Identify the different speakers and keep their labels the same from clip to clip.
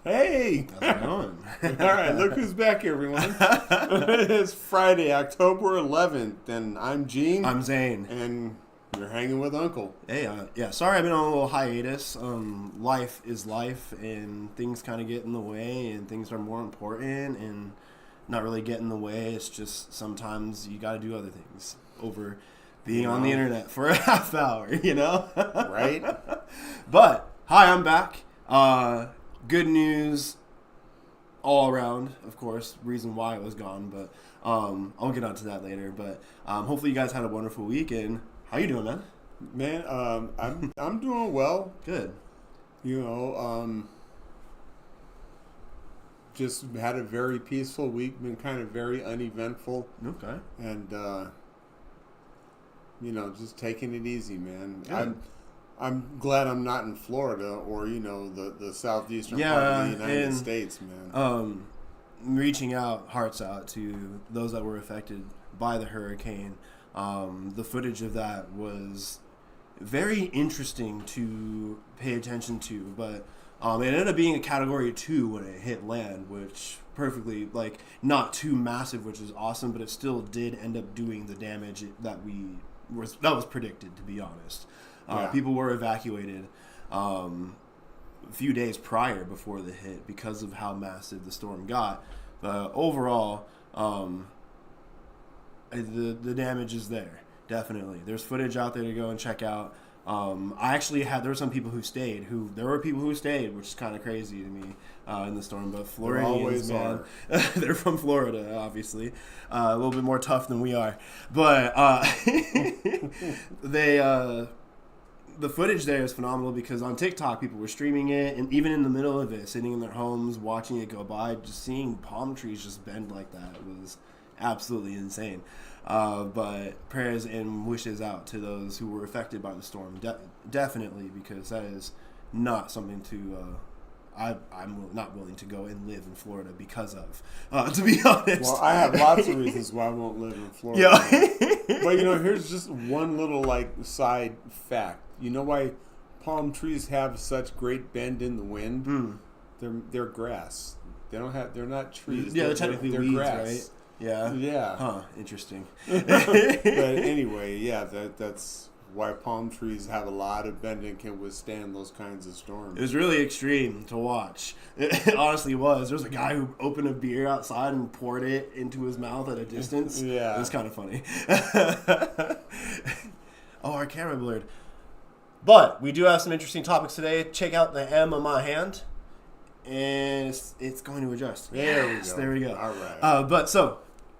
Speaker 1: Hey!
Speaker 2: How's it going?
Speaker 1: All right, look who's back, everyone. It's Friday, October 11th, and I'm Gene.
Speaker 2: I'm Zane.
Speaker 1: And you're hanging with Uncle.
Speaker 2: Hey, sorry I've been on a little hiatus. Life is life, and things kind of get in the way, and things are more important, and not really get in the way. It's just sometimes you got to do other things over being on the internet for a half hour,
Speaker 1: Right?
Speaker 2: But, hi, I'm back. Good news all around, of course. Reason why I was gone, but I'll get onto that later. But hopefully you guys had a wonderful weekend. How you doing, man?
Speaker 1: Man, I'm doing well.
Speaker 2: Good.
Speaker 1: Just had a very peaceful week. Been kind of very uneventful.
Speaker 2: Okay.
Speaker 1: And just taking it easy, man.
Speaker 2: Good.
Speaker 1: I'm glad I'm not in Florida or the southeastern part of the United States, man.
Speaker 2: Reaching out, hearts out to those that were affected by the hurricane. The footage of that was very interesting to pay attention to, but it ended up being a Category 2 when it hit land, which perfectly, not too massive, which is awesome, but it still did end up doing the damage that was predicted, to be honest. People were evacuated a few days prior before the hit because of how massive the storm got. But overall, the damage is there, definitely. There's footage out there to go and check out. There were some people who stayed, which is kind of crazy to me in the storm. But Floridians, man, they're from Florida, obviously, a little bit more tough than we are. But the footage there is phenomenal because on TikTok people were streaming it, and even in the middle of it, sitting in their homes watching it go by, just seeing palm trees just bend like that was absolutely insane. But prayers and wishes out to those who were affected by the storm, definitely, because that is not something to I'm not willing to go and live in Florida because of, to be honest.
Speaker 1: Well, I have lots of reasons why I won't live in Florida.
Speaker 2: Yeah.
Speaker 1: But here's just one little side fact. You know why palm trees have such great bend in the wind? They're grass. They're not trees.
Speaker 2: Yeah, they're technically weeds,
Speaker 1: grass.
Speaker 2: right? Yeah.
Speaker 1: Yeah.
Speaker 2: Huh. Interesting.
Speaker 1: But anyway, that's why palm trees have a lot of bend and can withstand those kinds of storms.
Speaker 2: It was really extreme to watch. It honestly was. There was a guy who opened a beer outside and poured it into his mouth at a distance.
Speaker 1: Yeah.
Speaker 2: It was kind of funny. Oh, our camera blurred. But we do have some interesting topics today. Check out the M on my hand. And it's going to adjust. There we go.
Speaker 1: All right.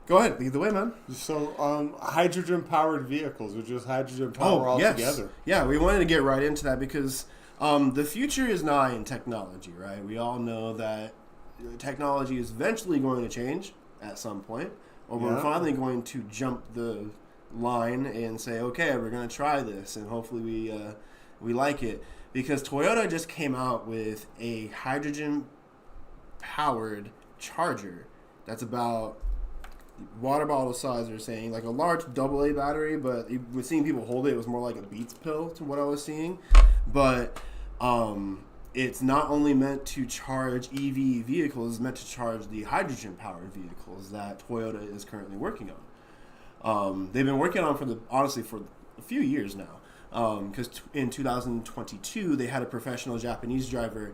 Speaker 2: Go ahead. Lead the way, man.
Speaker 1: So, hydrogen-powered vehicles, or just hydrogen power altogether.
Speaker 2: Yes. Yeah, we wanted to get right into that because the future is nigh in technology, right? We all know that technology is eventually going to change at some point, or we're finally going to jump the line and say, okay, we're going to try this, and hopefully we like it. Because Toyota just came out with a hydrogen-powered charger that's about water bottle size, they're saying, like a large AA battery, but with seeing people hold it, it was more like a Beats pill to what I was seeing. But it's not only meant to charge EV vehicles, it's meant to charge the hydrogen-powered vehicles that Toyota is currently working on. They've been working on for a few years now. Because in 2022 they had a professional Japanese driver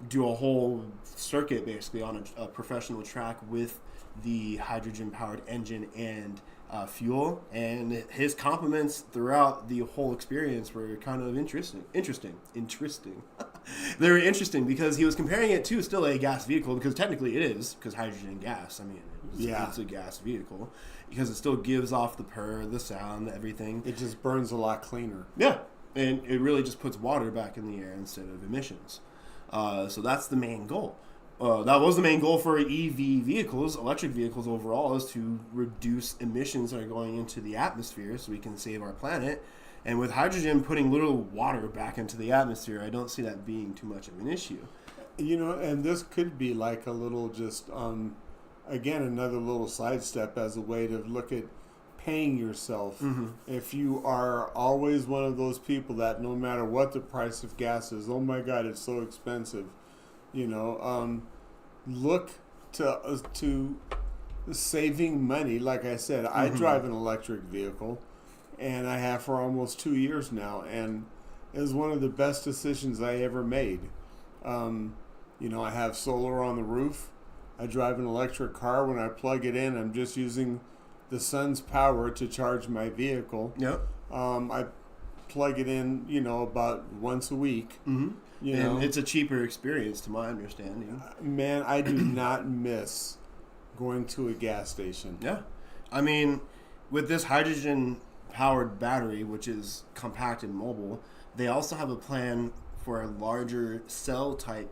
Speaker 2: do a whole circuit basically on a professional track with the hydrogen-powered engine and fuel, and his compliments throughout the whole experience were kind of interesting. They were interesting because he was comparing it to still a gas vehicle, because technically it is, because hydrogen and gas, it's a gas vehicle, because it still gives off the purr, the sound, everything.
Speaker 1: It just burns a lot cleaner.
Speaker 2: Yeah, and it really just puts water back in the air instead of emissions. So that's the main goal. That was the main goal for EV vehicles, electric vehicles overall, is to reduce emissions that are going into the atmosphere so we can save our planet. And with hydrogen putting little water back into the atmosphere, I don't see that being too much of an issue.
Speaker 1: And this could be like a little just, again, another little sidestep as a way to look at paying yourself. Mm-hmm. If you are always one of those people that no matter what the price of gas is, oh my God, it's so expensive. You know, look to saving money. Like I said, I drive an electric vehicle, and I have for almost 2 years now, and it was one of the best decisions I ever made. You know, I have solar on the roof. I drive an electric car. When I plug it in, I'm just using the sun's power to charge my vehicle.
Speaker 2: Yep.
Speaker 1: I plug it in, you know, about once a week.
Speaker 2: Mm-hmm.
Speaker 1: You
Speaker 2: and
Speaker 1: know,
Speaker 2: it's a cheaper experience, to my understanding.
Speaker 1: Man, I do not miss going to a gas station.
Speaker 2: Yeah. I mean, with this hydrogen-powered battery, which is compact and mobile, they also have a plan for larger cell-type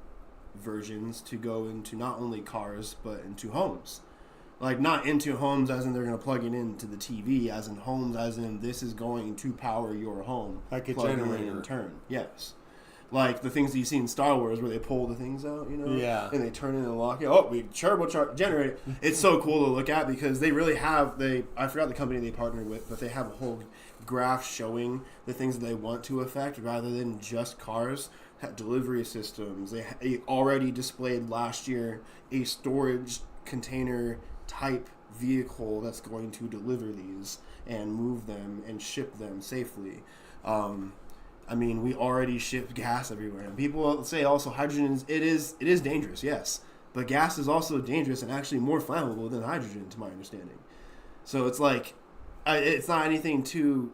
Speaker 2: versions to go into not only cars, but into homes. Like, not into homes as in they're going to plug it into the TV, as in homes as in this is going to power your home.
Speaker 1: Like a
Speaker 2: plug it in
Speaker 1: generator.
Speaker 2: in turn. Yes. Like the things that you see in Star Wars where they pull the things out, you know?
Speaker 1: Yeah.
Speaker 2: And they turn it and lock it. Oh, we turbocharge generator. It's so cool to look at because they really have, I forgot the company they partnered with, but they have a whole graph showing the things that they want to affect rather than just cars. Delivery systems. They already displayed last year a storage container type vehicle that's going to deliver these and move them and ship them safely. I mean, we already ship gas everywhere. And people say also hydrogen is dangerous, yes. But gas is also dangerous and actually more flammable than hydrogen, to my understanding. So it's like, it's not anything too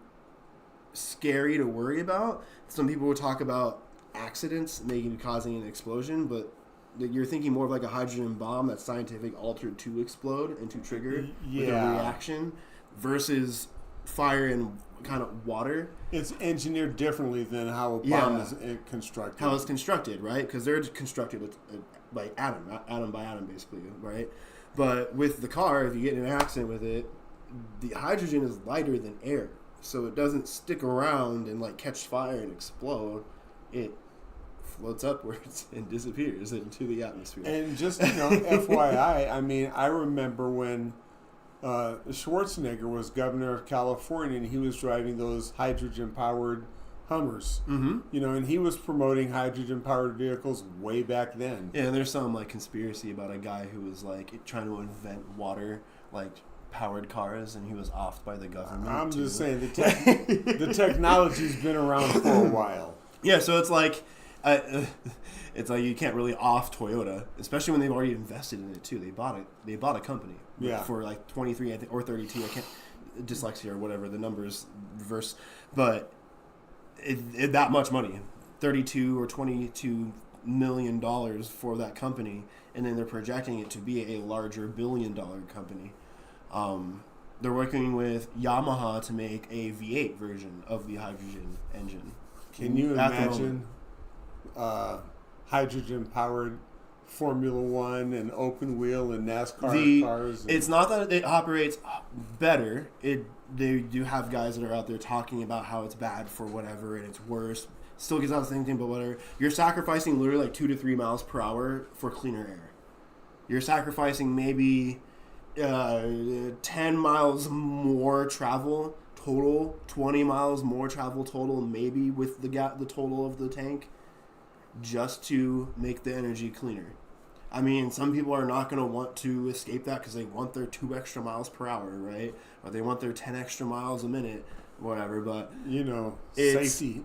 Speaker 2: scary to worry about. Some people will talk about accidents maybe causing an explosion, but you're thinking more of like a hydrogen bomb that's scientific altered to explode and to trigger with a reaction versus fire and kind of water.
Speaker 1: It's engineered differently than how a bomb is constructed.
Speaker 2: How it's constructed, right? Because they're constructed by atom by atom, basically, right? But with the car, if you get in an accident with it, the hydrogen is lighter than air, so it doesn't stick around and like catch fire and explode. It floats upwards and disappears into the atmosphere.
Speaker 1: And just, you know, FYI, I mean, I remember when Schwarzenegger was governor of California and he was driving those hydrogen-powered Hummers.
Speaker 2: Mm-hmm.
Speaker 1: You know, and he was promoting hydrogen-powered vehicles way back then.
Speaker 2: Yeah, and there's some like conspiracy about a guy who was like trying to invent water, like powered cars, and he was offed by the government.
Speaker 1: I'm just saying, the technology's been around for a while.
Speaker 2: Yeah, so it's like you can't really off Toyota, especially when they've already invested in it too. They bought it. They bought a company for like 23, I think, or 32. I can't, dyslexia or whatever the numbers reverse, but that much money, 32 or 22 $1 million for that company, and then they're projecting it to be a larger $1 billion company. They're working with Yamaha to make a V8 version of the hydrogen engine.
Speaker 1: Can you imagine hydrogen-powered Formula One and open wheel and NASCAR cars?
Speaker 2: It's not that it operates better. They do have guys that are out there talking about how it's bad for whatever and it's worse. Still gets out the same thing, but whatever. You're sacrificing literally like 2 to 3 miles per hour for cleaner air. You're sacrificing maybe 10 miles more travel total, 20 miles more travel total, maybe with the total of the tank, just to make the energy cleaner. I mean, some people are not going to want to escape that because they want their 2 extra miles per hour, right? Or they want their 10 extra miles a minute, whatever. But
Speaker 1: you know, safety.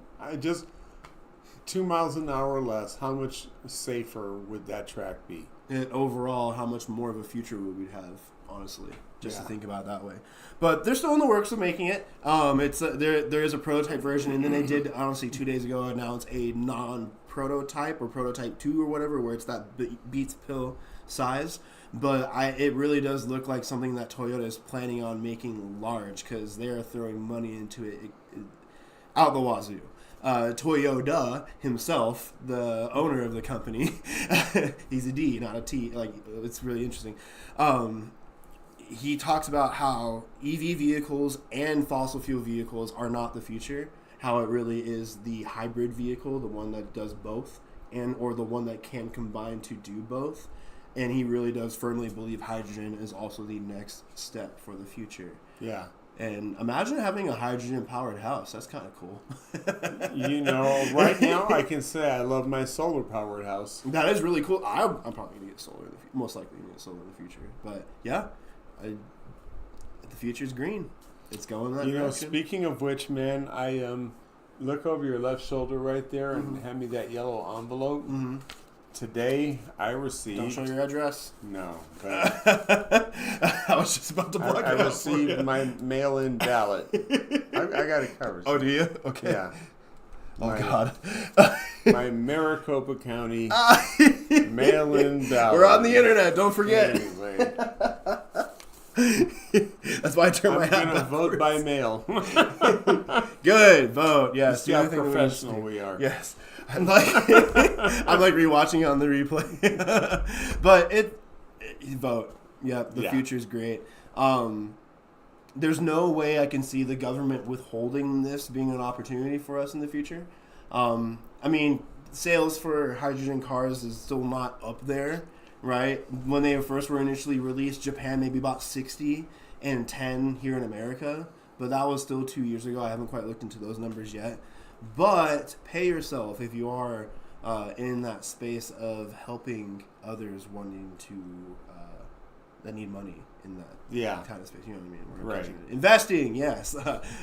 Speaker 1: 2 miles an hour less. How much safer would that track be?
Speaker 2: And overall, how much more of a future would we have? Honestly, just to think about it that way. But they're still in the works of making it. It's there is a prototype version, and then they did honestly 2 days ago announce a non-prototype or prototype 2 or whatever, where it's that Beats pill size. But it really does look like something that Toyota is planning on making large because they are throwing money into it out the wazoo. Toyota himself, the owner of the company, he's a D, not a T. Like, it's really interesting. He talks about how EV vehicles and fossil fuel vehicles are not the future, how it really is the hybrid vehicle, the one that does both, or the one that can combine to do both. And he really does firmly believe hydrogen is also the next step for the future.
Speaker 1: Yeah.
Speaker 2: And imagine having a hydrogen-powered house. That's kind of cool.
Speaker 1: Right now I can say I love my solar-powered house.
Speaker 2: That is really cool. I'm probably going to get solar, most likely going to get solar in the future. But, yeah, the future's green. It's going that direction.
Speaker 1: Speaking of which, man, I look over your left shoulder right there and hand me that yellow envelope. Mm-hmm. Today, I received...
Speaker 2: Don't show your address.
Speaker 1: No. But
Speaker 2: I was just about to block it out.
Speaker 1: I received my mail-in ballot. I got it covered.
Speaker 2: Oh, do you? Okay.
Speaker 1: Yeah.
Speaker 2: God.
Speaker 1: My Maricopa County mail-in ballot.
Speaker 2: We're on the internet. Don't forget.
Speaker 1: Anyway.
Speaker 2: That's why I turn my hat
Speaker 1: I'm going to vote by mail.
Speaker 2: Good. Vote. Yes.
Speaker 1: See how professional we are.
Speaker 2: Yes. I'm like rewatching it on the replay. But vote. Yeah, the future's great. There's no way I can see the government withholding this being an opportunity for us in the future. I mean, sales for hydrogen cars is still not up there, right? When they first were initially released, Japan maybe about 60 and 10 here in America. But that was still 2 years ago. I haven't quite looked into those numbers yet. But pay yourself if you are in that space of helping others wanting to that need money in that kind of space. You know what I mean? Right. Investing, yes.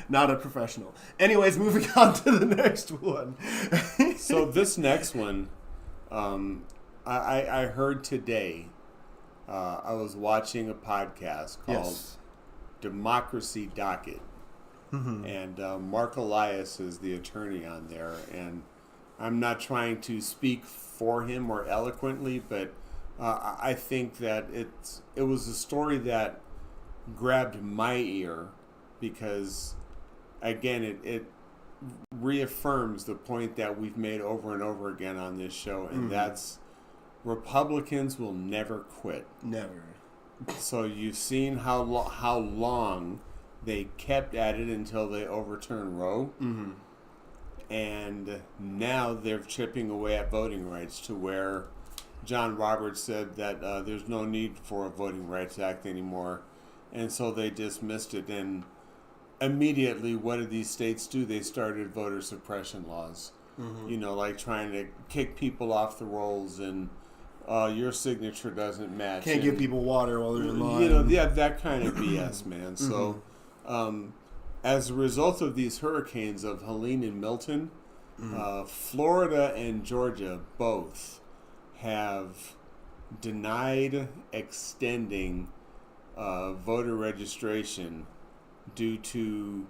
Speaker 2: Not a professional. Anyways, moving on to the next one.
Speaker 1: So this next one, I heard today, I was watching a podcast called Democracy Docket. Mm-hmm. And Mark Elias is the attorney on there, and I'm not trying to speak for him or eloquently, but I think that it was a story that grabbed my ear because, again, it reaffirms the point that we've made over and over again on this show, and that's Republicans will never quit.
Speaker 2: Never.
Speaker 1: So you've seen how long they kept at it until they overturned Roe. Mm-hmm. And now they're chipping away at voting rights to where John Roberts said that there's no need for a Voting Rights Act anymore. And so they dismissed it. And immediately, what did these states do? They started voter suppression laws. Mm-hmm. Like trying to kick people off the rolls and your signature doesn't match.
Speaker 2: Can't give people water while they're in line.
Speaker 1: That kind of BS, man. So... as a result of these hurricanes of Helene and Milton, Florida and Georgia both have denied extending voter registration due to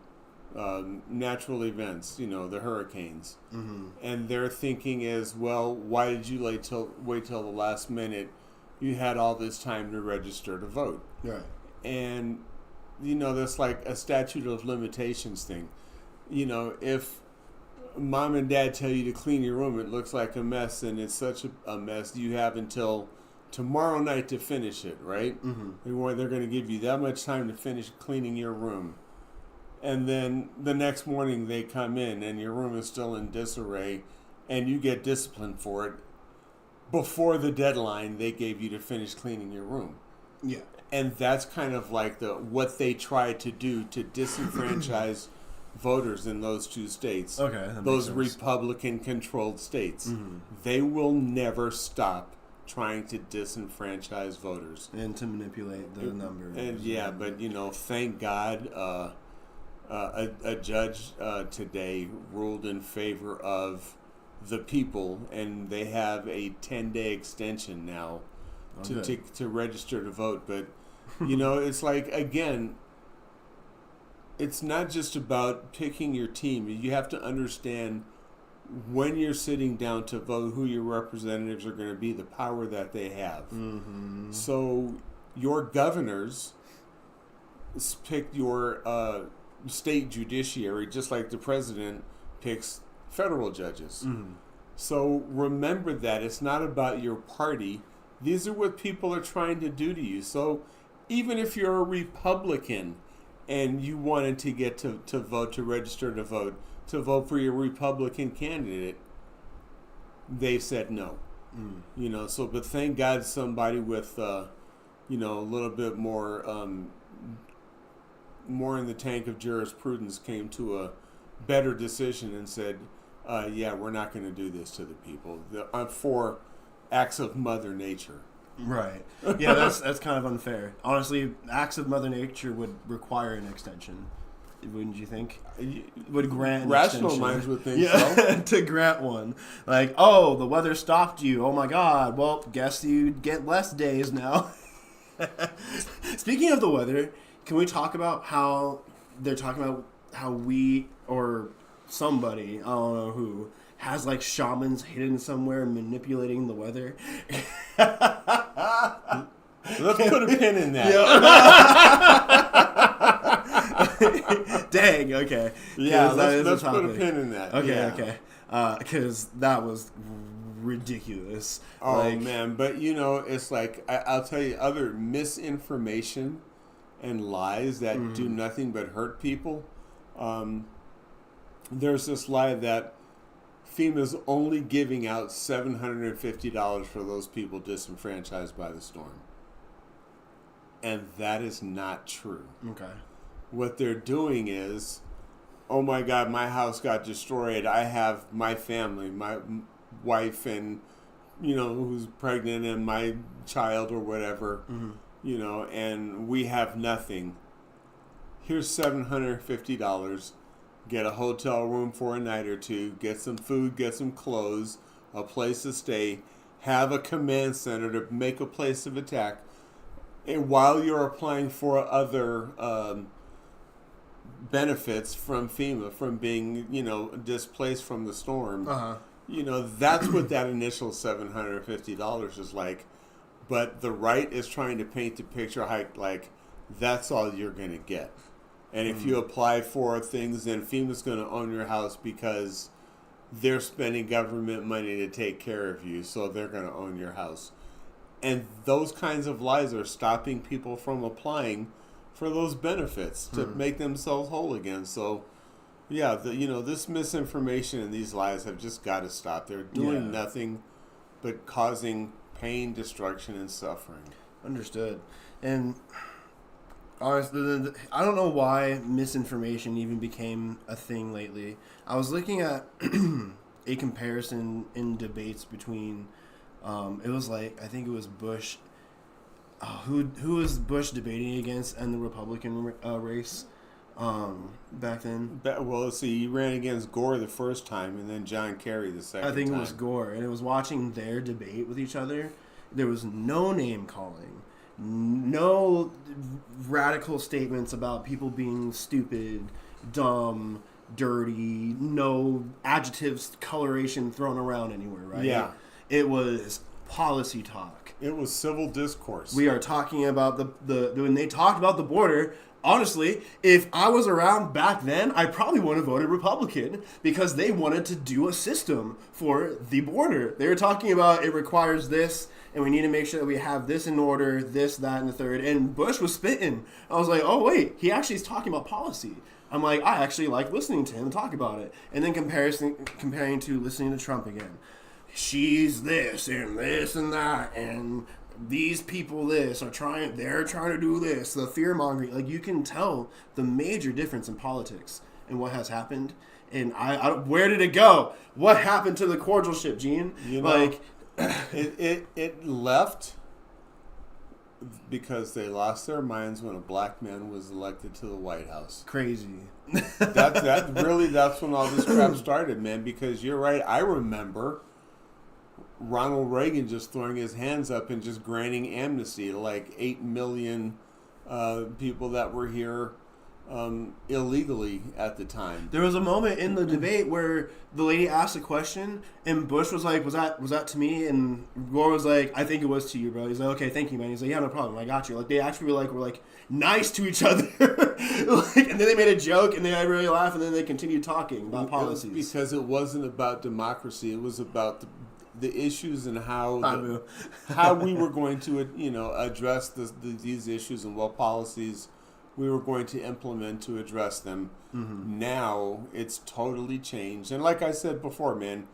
Speaker 1: natural events, the hurricanes. Mm-hmm. And their thinking is, well, why did you wait till the last minute? You had all this time to register to vote.
Speaker 2: Right.
Speaker 1: And there's like a statute of limitations thing. If mom and dad tell you to clean your room, it looks like a mess, and it's such a mess, you have until tomorrow night to finish it, right? Mm-hmm. They're going to give you that much time to finish cleaning your room. And then the next morning they come in and your room is still in disarray, and you get disciplined for it before the deadline they gave you to finish cleaning your room.
Speaker 2: Yeah.
Speaker 1: And that's kind of like what they tried to do to disenfranchise voters in those two states.
Speaker 2: Okay,
Speaker 1: those Republican-controlled states. Mm-hmm. They will never stop trying to disenfranchise voters
Speaker 2: and to manipulate the numbers.
Speaker 1: And but thank God, a judge today ruled in favor of the people, and they have a 10-day extension now to register to vote. But it's like, again, it's not just about picking your team. You have to understand when you're sitting down to vote who your representatives are going to be, the power that they have. Mm-hmm. So your governors pick your state judiciary just like the president picks federal judges. Mm-hmm. So remember that it's not about your party. These are what people are trying to do to you. So even if you're a Republican and you wanted to get to vote, to register to vote for your Republican candidate, they said no. So, but thank God somebody with, a little bit more more in the tank of jurisprudence came to a better decision and said, yeah, we're not going to do this to the people for acts of Mother Nature.
Speaker 2: Right. Yeah, that's kind of unfair. Honestly, acts of Mother Nature would require an extension. Wouldn't you think? Would grant an
Speaker 1: Rational
Speaker 2: extension.
Speaker 1: minds would think so.
Speaker 2: To grant one. Like, oh, the weather stopped you. Oh my God. Well, guess you get less days now. Speaking of the weather, can we talk about how they're talking about how we or somebody, I don't know who, has like shamans hidden somewhere manipulating the weather?
Speaker 1: Let's put a pin in that.
Speaker 2: Dang, okay.
Speaker 1: Yeah, let's put a pin in that.
Speaker 2: Okay,
Speaker 1: yeah.
Speaker 2: okay. Because that was ridiculous.
Speaker 1: Oh, man. But, it's like, I'll tell you, other misinformation and lies that do nothing but hurt people. There's this lie that FEMA's only giving out $750 for those people disenfranchised by the storm. And that is not true.
Speaker 2: Okay.
Speaker 1: What they're doing is, oh my God, my house got destroyed. I have my family, my wife and, who's pregnant and my child or whatever, and we have nothing. Here's $750. Get a hotel room for a night or two. Get some food, get some clothes, a place to stay. Have a command center to make a place of attack. And while you're applying for other benefits from FEMA, from being, displaced from the storm, that's what that initial $750 is like. But the right is trying to paint the picture like that's all you're going to get. And if you apply for things, then FEMA's going to own your house because they're spending government money to take care of you, so they're going to own your house. And those kinds of lies are stopping people from applying for those benefits to make themselves whole again. So, yeah, this misinformation and these lies have just got to stop. They're doing nothing but causing pain, destruction, and suffering.
Speaker 2: Understood. And honestly, I don't know why misinformation even became a thing lately. I was looking at a comparison in debates between, it was like, I think it was Bush. Who was Bush debating against in the Republican race back then?
Speaker 1: Well, let's see. He ran against Gore the first time and then John Kerry the second time.
Speaker 2: I think it was Gore. And it was watching their debate with each other. There was no name calling. No radical statements about people being stupid, dumb, dirty, no adjectives, coloration thrown around anywhere, right?
Speaker 1: Yeah.
Speaker 2: It was policy talk.
Speaker 1: It was civil discourse.
Speaker 2: We are talking about when they talked about the border. Honestly, if I was around back then, I probably would have voted Republican because they wanted to do a system for the border. They were talking about it requires this, and we need to make sure that we have this in order, this, that, and the third. And Bush was spitting. I was like, oh, wait, he actually is talking about policy. I'm like, I actually like listening to him talk about it. And then comparing to listening to Trump again. She's this and that, and these people they're trying to do this, the fear mongering. Like, you can tell the major difference in politics and what has happened. And I where did it go? What happened to the cordial ship, Gene?
Speaker 1: It left because they lost their minds when a black man was elected to the White House.
Speaker 2: Crazy.
Speaker 1: That's when all this crap started, man. Because you're right. I remember Ronald Reagan just throwing his hands up and just granting amnesty to like 8 million people that were here illegally at the time.
Speaker 2: There was a moment in the debate where the lady asked a question and Bush was like, was that to me? And Gore was like, I think it was to you, bro. He's like, okay, thank you, man. He's like, yeah, no problem, I got you. Like, they actually were nice to each other. And then they made a joke and they really laughed and then they continued talking about policies.
Speaker 1: Because it wasn't about democracy. It was about the issues and how we were going to address these issues and what policies we were going to implement to address them. Mm-hmm. Now it's totally changed. And like I said before, man,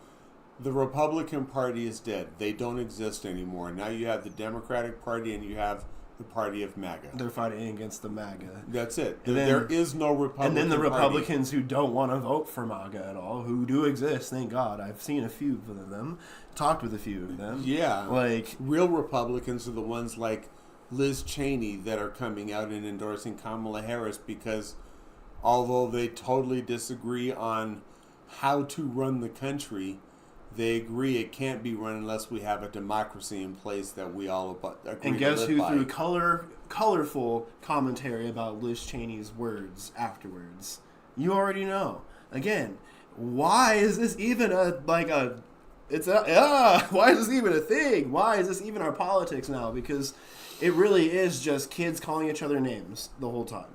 Speaker 1: the Republican Party is dead. They don't exist anymore. Now you have the Democratic Party and you have the party of MAGA.
Speaker 2: They're fighting against the MAGA.
Speaker 1: That's it.
Speaker 2: And then,
Speaker 1: there is no Republican
Speaker 2: And then the
Speaker 1: Party.
Speaker 2: Republicans who don't want to vote for MAGA at all, who do exist, thank God. I've seen a few of them, talked with a few of them.
Speaker 1: Yeah.
Speaker 2: Like,
Speaker 1: real Republicans are the ones like Liz Cheney that are coming out and endorsing Kamala Harris because although they totally disagree on how to run the country, they agree it can't be run unless we have a democracy in place that we all agree
Speaker 2: and guess
Speaker 1: to live
Speaker 2: who
Speaker 1: by.
Speaker 2: threw colorful commentary about Liz Cheney's words afterwards? You already know. Again, why is this even why is this even a thing? Why is this even our politics now? Because it really is just kids calling each other names the whole time.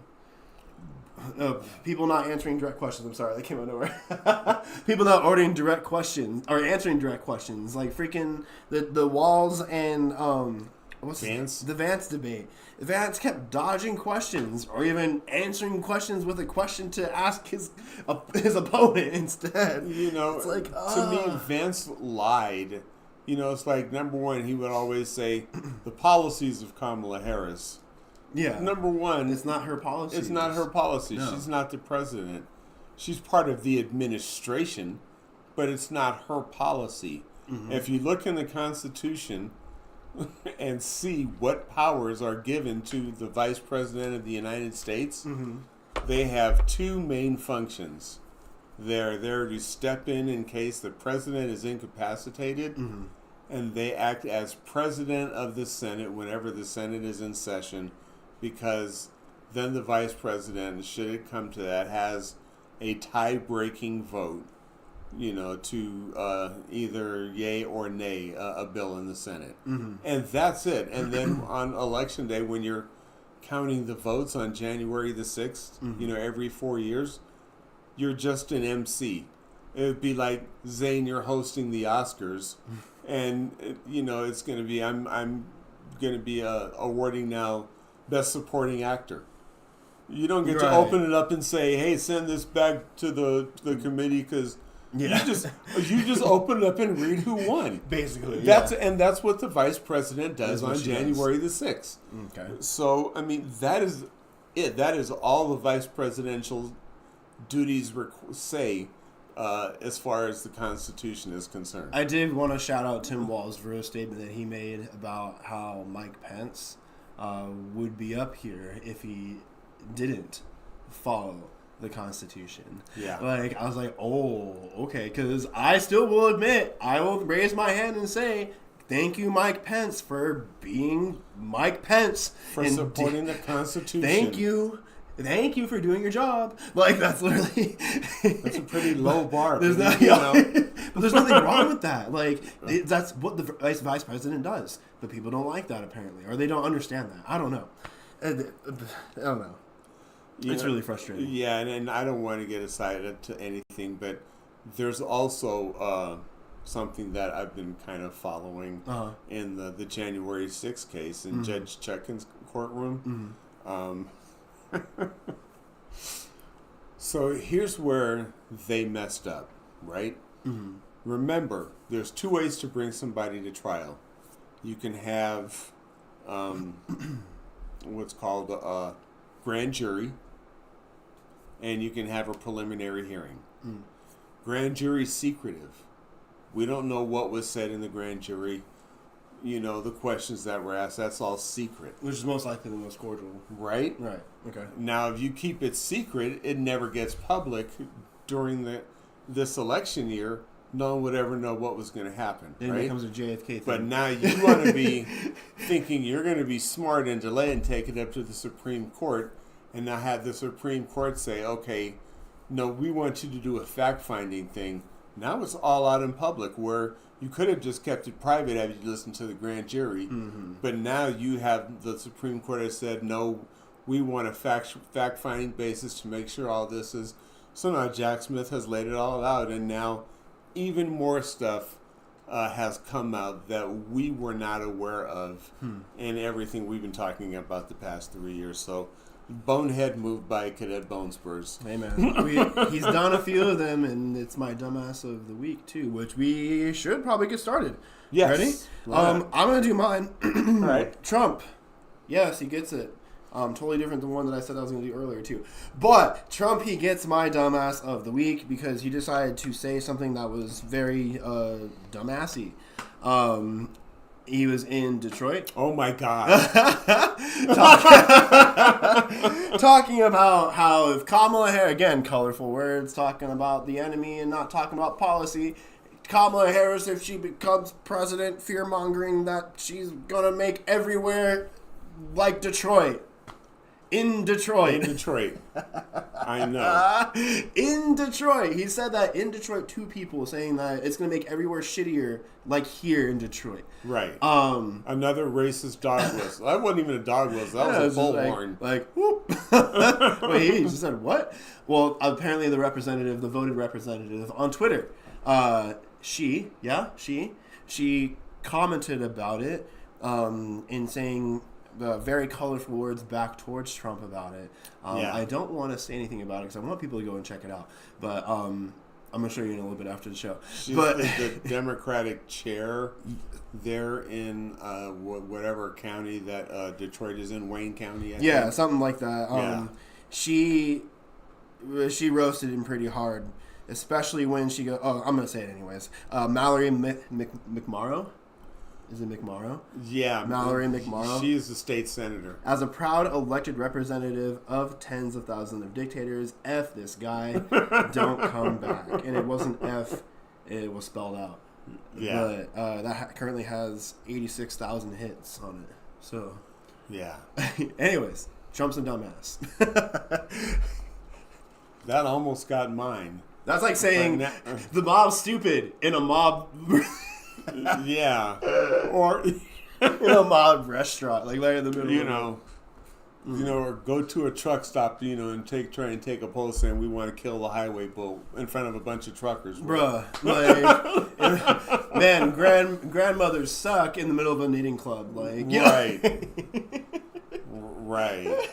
Speaker 2: People not answering direct questions. I'm sorry, that came out of nowhere. People not ordering direct questions or answering direct questions, like freaking the Walls and the Vance debate. Vance kept dodging questions or even answering questions with a question to ask his opponent instead.
Speaker 1: It's like to me, Vance lied. It's like, number one, he would always say the policies of Kamala Harris.
Speaker 2: Yeah.
Speaker 1: Number one,
Speaker 2: it's not her policy.
Speaker 1: It's not her policy.
Speaker 2: No.
Speaker 1: She's not the president. She's part of the administration, but it's not her policy. Mm-hmm. If you look in the Constitution and see what powers are given to the Vice President of the United States, mm-hmm. they have two main functions. They're there to step in case the president is incapacitated, mm-hmm. and they act as president of the Senate whenever the Senate is in session, because then the vice president, should it come to that, has a tie-breaking vote, to either yay or nay a bill in the Senate. Mm-hmm. And that's it. And then on Election Day, when you're counting the votes on January the 6th, mm-hmm. Every 4 years, you're just an MC. It would be like, Zane, you're hosting the Oscars, and, it's going to be, I'm going to be awarding now Best Supporting Actor. You don't get to open it up and say, "Hey, send this back to the committee," because you just open it up and read who won.
Speaker 2: Basically,
Speaker 1: that's what the vice president does on January the 6th.
Speaker 2: Okay.
Speaker 1: So that is it. That is all the vice presidential duties say. As far as the Constitution is concerned,
Speaker 2: I did want to shout out Tim Walz for a statement that he made about how Mike Pence would be up here if he didn't follow the Constitution.
Speaker 1: Yeah.
Speaker 2: I was like, oh, okay, because I still will admit, I will raise my hand and say, thank you, Mike Pence, for being Mike Pence.
Speaker 1: For supporting the Constitution.
Speaker 2: Thank you for doing your job. That's literally...
Speaker 1: That's a pretty low bar.
Speaker 2: But there's nothing wrong with that. That's what the vice president does. But people don't like that, apparently. Or they don't understand that. I don't know. It's really frustrating.
Speaker 1: Yeah, and I don't want to get aside to anything, but there's also something that I've been kind of following in the January 6th case in mm-hmm. Judge Chutkan's courtroom. Mm-hmm. So here's where they messed up, right? Mm-hmm. Remember, there's two ways to bring somebody to trial. You can have what's called a grand jury, and you can have a preliminary hearing. Mm. Grand jury's secretive. We don't know what was said in the grand jury. The questions that were asked, that's all secret.
Speaker 2: Which is most likely the most cordial.
Speaker 1: Right?
Speaker 2: Right. Okay.
Speaker 1: Now, if you keep it secret, it never gets public during this election year. No one would ever know what was going to happen.
Speaker 2: Then it becomes a JFK thing.
Speaker 1: But now you want to be thinking you're going to be smart and delay and take it up to the Supreme Court, and now have the Supreme Court say, okay, no, we want you to do a fact-finding thing. Now it's all out in public, where you could have just kept it private after you listened to the grand jury, mm-hmm. but now you have the Supreme Court has said, no, we want a fact-finding basis to make sure all this is. So now Jack Smith has laid it all out, and now even more stuff has come out that we were not aware of in everything we've been talking about the past 3 years. So bonehead move by Cadet Bonespurs.
Speaker 2: Hey, man. He's done a few of them, and it's my dumbass of the week, too, which we should probably get started.
Speaker 1: Yes.
Speaker 2: Ready? I'm going to do mine.
Speaker 1: All right.
Speaker 2: Trump. Yes, he gets it. Totally different than one that I said I was going to do earlier, too. But Trump, he gets my dumbass of the week because he decided to say something that was very dumbassy. He was in Detroit.
Speaker 1: Oh, my God.
Speaker 2: Talking about how if Kamala Harris, again, colorful words, talking about the enemy and not talking about policy. Kamala Harris, if she becomes president, fear-mongering that she's going to make everywhere like Detroit. In Detroit.
Speaker 1: In Detroit. I know.
Speaker 2: In Detroit. He said that in Detroit, 2 people saying that it's going to make everywhere shittier like here in Detroit.
Speaker 1: Right. Another racist dog whistle. That wasn't even a dog whistle. That was a bullhorn.
Speaker 2: Like, whoop. Wait, he just said what? Well, apparently the voted representative on Twitter, she commented about it in saying the very colorful words back towards Trump about it. I don't want to say anything about it because I want people to go and check it out. But I'm going to show you in a little bit after the show.
Speaker 1: She's the Democratic chair there in whatever county that Detroit is in, Wayne County, I think.
Speaker 2: Something like that. She roasted him pretty hard, especially when she goes, I'm going to say it anyways. Mallory McMorrow. Is it McMorrow?
Speaker 1: Yeah.
Speaker 2: Mallory McMorrow.
Speaker 1: She is the state senator.
Speaker 2: As a proud elected representative of tens of thousands of dictators, F this guy, don't come back. And it wasn't F, it was spelled out.
Speaker 1: Yeah.
Speaker 2: But that currently has 86,000 hits on it. So.
Speaker 1: Yeah.
Speaker 2: Anyways, Trump's a dumbass.
Speaker 1: That almost got mine.
Speaker 2: That's like saying the mob's stupid in a mob...
Speaker 1: Yeah, or
Speaker 2: in a mob restaurant, like right in the middle.
Speaker 1: Or go to a truck stop, and try and take a post saying we want to kill the highway bull in front of a bunch of truckers,
Speaker 2: bruh. Like, man, grandmothers suck in the middle of a knitting club, like
Speaker 1: right, right.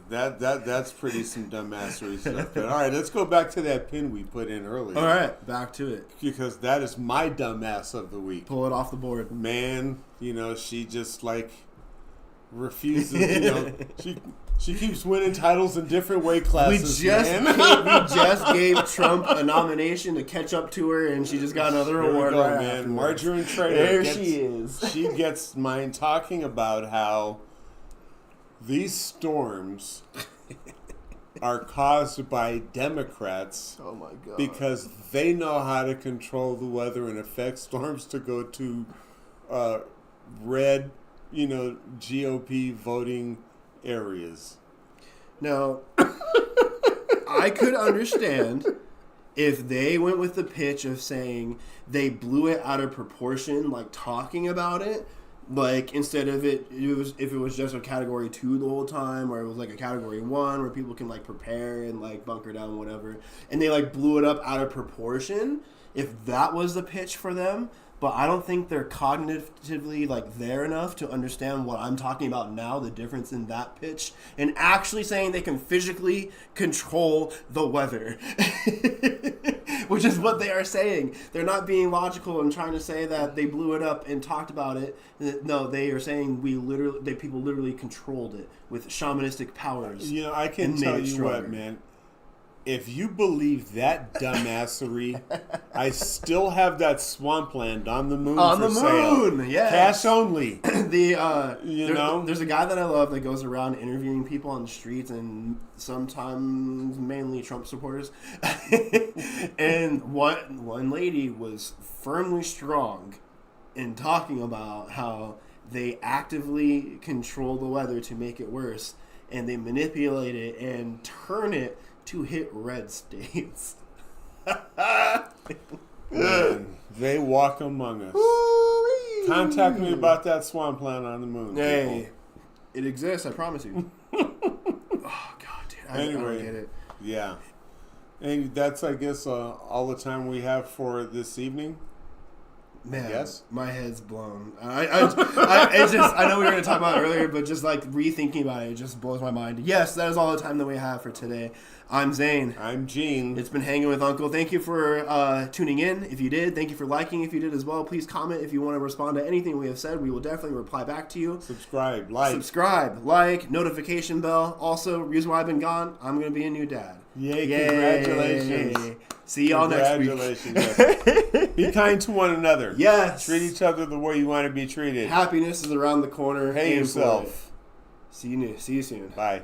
Speaker 1: That's pretty some dumbassery stuff. But all right, let's go back to that pin we put in earlier.
Speaker 2: All right, back to it.
Speaker 1: Because that is my dumbass of the week.
Speaker 2: Pull it off the board.
Speaker 1: Man, she just refuses. She keeps winning titles in different weight classes.
Speaker 2: We just gave Trump a nomination to catch up to her, and she just got another award.
Speaker 1: There we go, man. Margarine Trader.
Speaker 2: There she is.
Speaker 1: She gets mine talking about how these storms are caused by Democrats.
Speaker 2: Oh my God.
Speaker 1: Because they know how to control the weather and affect storms to go to red, GOP voting areas.
Speaker 2: Now, I could understand if they went with the pitch of saying they blew it out of proportion, like talking about it. Like, instead of if it was just a category 2 the whole time, or it was like a category 1 where people can prepare and bunker down, whatever, and they blew it up out of proportion, if that was the pitch for them. But I don't think they're cognitively there enough to understand what I'm talking about now, the difference in that pitch, and actually saying they can physically control the weather. Which is what they are saying. They're not being logical and trying to say that they blew it up and talked about it. No, they are saying people literally controlled it with shamanistic powers.
Speaker 1: I can tell you what, man. If you believe that dumbassery, I still have that swampland on the moon for sale.
Speaker 2: Yes.
Speaker 1: Cash only.
Speaker 2: There's a guy that I love that goes around interviewing people on the streets, and sometimes mainly Trump supporters. And one lady was firmly strong in talking about how they actively control the weather to make it worse, and they manipulate it and turn it to hit red states.
Speaker 1: Man, they walk among us.
Speaker 2: Ooh-wee.
Speaker 1: Contact me about that swampland on the moon.
Speaker 2: Hey, it exists, I promise you. Oh, God, dude. I don't get it.
Speaker 1: Yeah. And that's, I guess, all the time we have for this evening.
Speaker 2: Man,
Speaker 1: Yes.
Speaker 2: my head's blown. I know we were going to talk about it earlier, but just like rethinking about it just blows my mind. Yes, that is all the time that we have for today. I'm Zane.
Speaker 1: I'm Gene.
Speaker 2: It's been Hanging with Uncle. Thank you for tuning in. If you did, thank you for liking. If you did as well, please comment if you want to respond to anything we have said. We will definitely reply back to you.
Speaker 1: Subscribe, like,
Speaker 2: notification bell. Also, reason why I've been gone, I'm going to be a new dad.
Speaker 1: Yay, congratulations.
Speaker 2: See y'all next week.
Speaker 1: Congratulations. Be kind to one another.
Speaker 2: Yes.
Speaker 1: Treat each other the way you want to be treated.
Speaker 2: Happiness is around the corner.
Speaker 1: Pay yourself.
Speaker 2: See you soon.
Speaker 1: Bye.